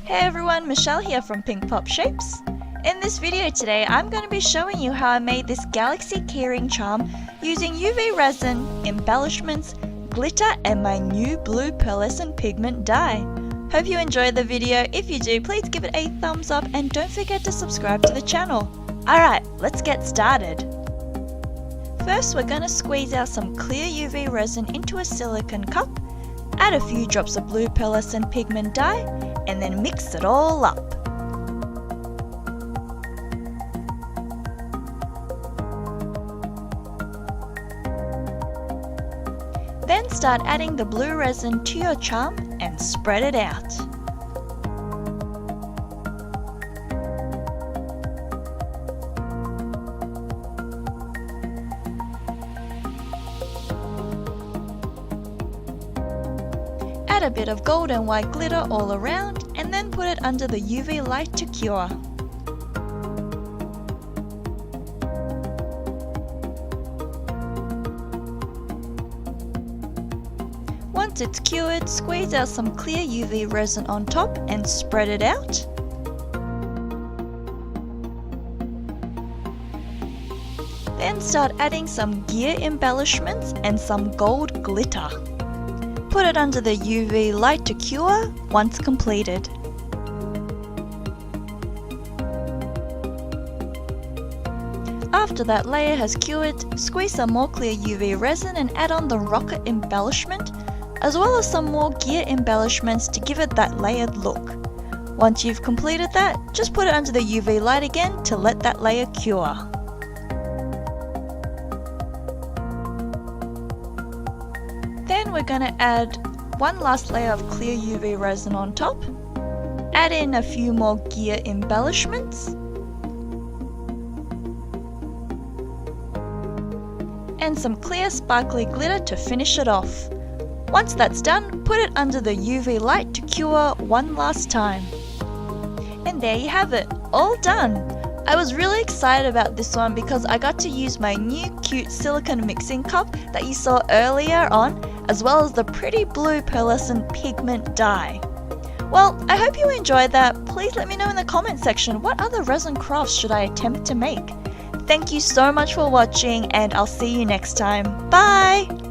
Hey everyone, Michelle here from Pink Pop Shapes. In this video today, I'm going to be showing you how I made this galaxy keyring charm using UV resin, embellishments, glitter and my new blue pearlescent pigment dye. Hope you enjoyed the video. If you do, please give it a thumbs up and don't forget to subscribe to the channel. Alright, let's get started. First, we're going to squeeze out some clear UV resin into a silicone cup, add a few drops of blue pearlescent pigment dye, and then mix it all up. Then start adding the blue resin to your charm and spread it out. Add a bit of gold and white glitter all around and then put it under the UV light to cure. Once it's cured, squeeze out some clear UV resin on top and spread it out. Then start adding some gear embellishments and some gold glitter. Put it under the UV light to cure once completed. After that layer has cured, squeeze some more clear UV resin and add on the rocket embellishment, as well as some more gear embellishments to give it that layered look. Once you've completed that, just put it under the UV light again to let that layer cure. Then we're going to add one last layer of clear UV resin on top, add in a few more gear embellishments, and some clear sparkly glitter to finish it off. Once that's done, put it under the UV light to cure one last time. And there you have it, all done! I was really excited about this one because I got to use my new cute silicone mixing cup that you saw earlier on, as well as the pretty blue pearlescent pigment dye. Well, I hope you enjoyed that. Please let me know in the comment section what other resin crafts should I attempt to make. Thank you so much for watching and I'll see you next time. Bye!